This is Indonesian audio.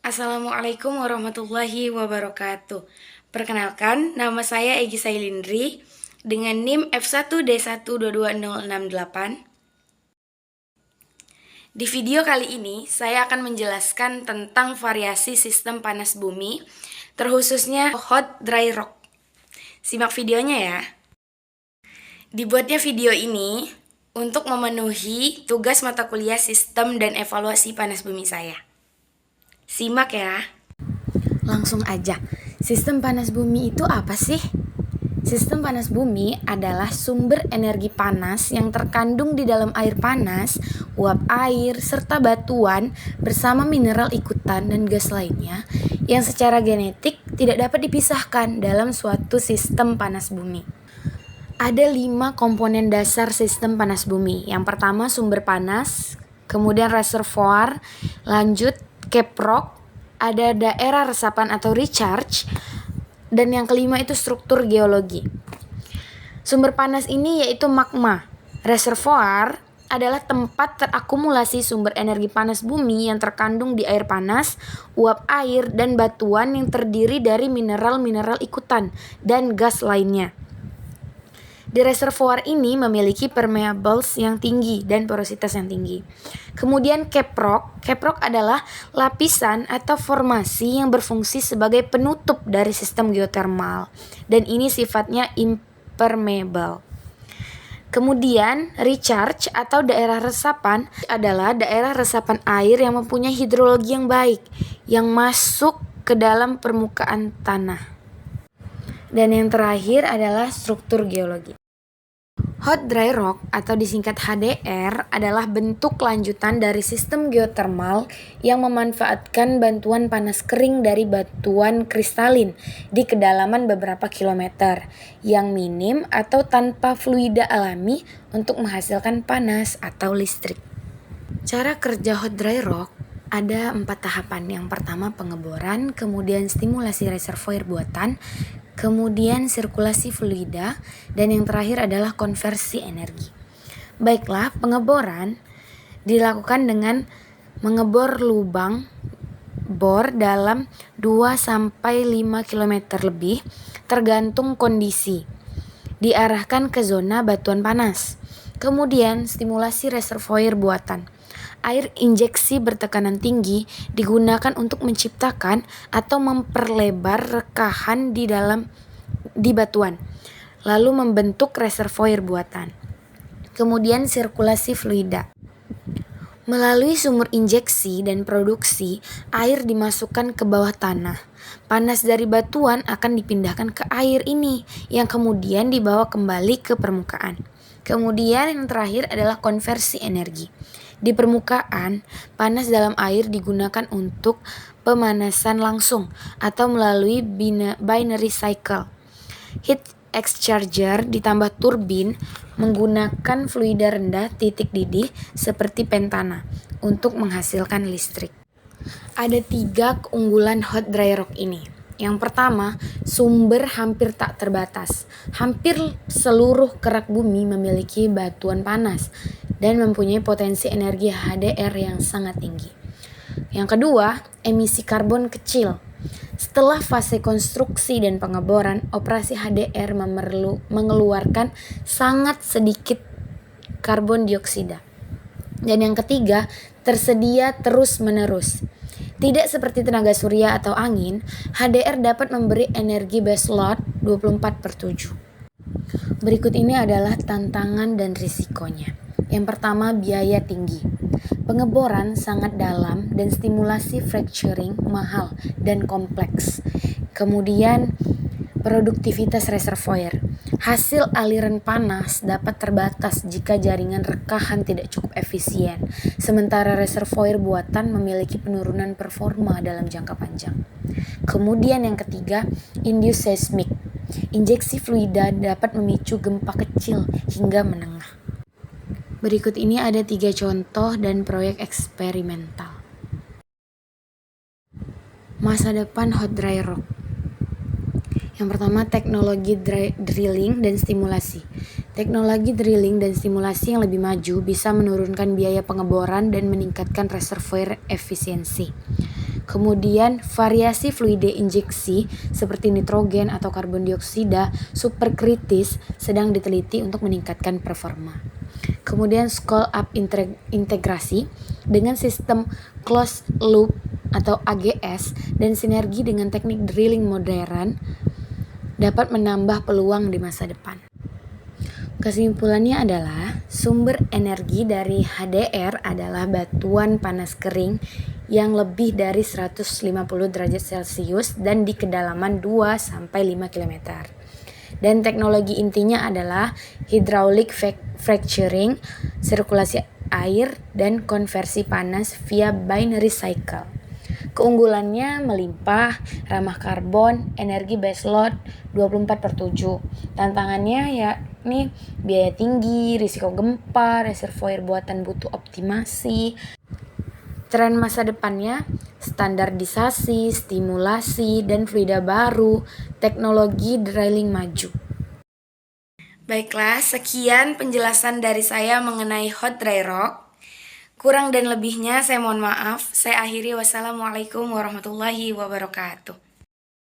Assalamualaikum warahmatullahi wabarakatuh. Perkenalkan, nama saya Egy Sailindri dengan NIM F1D1222068. Di video kali ini, saya akan menjelaskan tentang variasi sistem panas bumi, terkhususnya hot dry rock. Simak videonya ya. Dibuatnya video ini untuk memenuhi tugas mata kuliah sistem dan evaluasi panas bumi saya. Simak ya. Langsung aja. Sistem panas bumi itu apa sih? Sistem panas bumi adalah sumber energi panas yang terkandung di dalam air panas, uap air, serta batuan bersama mineral ikutan dan gas lainnya yang secara genetik tidak dapat dipisahkan dalam suatu sistem panas bumi. Ada 5 komponen dasar sistem panas bumi. Yang pertama sumber panas, kemudian reservoir, lanjut cap rock, ada daerah resapan atau recharge, dan yang kelima itu struktur geologi. Sumber panas ini yaitu magma. Reservoir adalah tempat terakumulasi sumber energi panas bumi yang terkandung di air panas, uap air, dan batuan yang terdiri dari mineral-mineral ikutan dan gas lainnya. Di reservoir ini memiliki permeables yang tinggi dan porositas yang tinggi. Kemudian cap rock adalah lapisan atau formasi yang berfungsi sebagai penutup dari sistem geotermal dan ini sifatnya impermeable. Kemudian recharge atau daerah resapan adalah daerah resapan air yang mempunyai hidrologi yang baik yang masuk ke dalam permukaan tanah. Dan yang terakhir adalah struktur geologi. Hot dry rock atau disingkat HDR adalah bentuk lanjutan dari sistem geotermal yang memanfaatkan bantuan panas kering dari batuan kristalin di kedalaman beberapa kilometer yang minim atau tanpa fluida alami untuk menghasilkan panas atau listrik. Cara kerja hot dry rock ada 4 tahapan. Yang pertama pengeboran, kemudian stimulasi reservoir buatan, kemudian sirkulasi fluida, dan yang terakhir adalah konversi energi. Baiklah, pengeboran dilakukan dengan mengebor lubang bor dalam 2-5 km lebih tergantung kondisi. Diarahkan ke zona batuan panas. Kemudian stimulasi reservoir buatan. Air injeksi bertekanan tinggi digunakan untuk menciptakan atau memperlebar rekahan di batuan, lalu membentuk reservoir buatan. Kemudian sirkulasi fluida. Melalui sumur injeksi dan produksi, air dimasukkan ke bawah tanah. Panas dari batuan akan dipindahkan ke air ini yang kemudian dibawa kembali ke permukaan. Kemudian yang terakhir adalah konversi energi. Di permukaan, panas dalam air digunakan untuk pemanasan langsung atau melalui binary cycle. Heat exchanger ditambah turbin menggunakan fluida rendah titik didih seperti pentana untuk menghasilkan listrik. Ada 3 keunggulan hot dry rock ini. Yang pertama, sumber hampir tak terbatas. Hampir seluruh kerak bumi memiliki batuan panas dan mempunyai potensi energi HDR yang sangat tinggi. Yang kedua, emisi karbon kecil. Setelah fase konstruksi dan pengeboran, operasi HDR mengeluarkan sangat sedikit karbon dioksida. Dan yang ketiga, tersedia terus-menerus. Tidak seperti tenaga surya atau angin, HDR dapat memberi energi base load 24/7. Berikut ini adalah tantangan dan risikonya. Yang pertama, biaya tinggi. Pengeboran sangat dalam dan stimulasi fracturing mahal dan kompleks. Kemudian, produktivitas reservoir. Hasil aliran panas dapat terbatas jika jaringan rekahan tidak cukup efisien, sementara reservoir buatan memiliki penurunan performa dalam jangka panjang. Kemudian yang ketiga, induced seismic. Injeksi fluida dapat memicu gempa kecil hingga menengah. Berikut ini ada 3 contoh dan proyek eksperimental. Masa depan hot dry rock. Yang pertama, teknologi drilling dan stimulasi. Teknologi drilling dan stimulasi yang lebih maju bisa menurunkan biaya pengeboran dan meningkatkan reservoir efisiensi. Kemudian variasi fluida injeksi seperti nitrogen atau karbon dioksida superkritis sedang diteliti untuk meningkatkan performa. Kemudian scale up integrasi dengan sistem closed loop atau AGS dan sinergi dengan teknik drilling modern dapat menambah peluang di masa depan. Kesimpulannya adalah sumber energi dari HDR adalah batuan panas kering yang lebih dari 150 derajat Celcius dan di kedalaman 2-5 km. Dan teknologi intinya adalah hydraulic fracturing, sirkulasi air, dan konversi panas via binary cycle. Keunggulannya melimpah, ramah karbon, energi baseload 24/7. Tantangannya yakni biaya tinggi, risiko gempa, reservoir buatan butuh optimasi. Tren masa depannya standarisasi, stimulasi, dan fluida baru, teknologi drilling maju. Baiklah, sekian penjelasan dari saya mengenai hot dry rock. Kurang dan lebihnya saya mohon maaf. Saya akhiri, wassalamualaikum warahmatullahi wabarakatuh.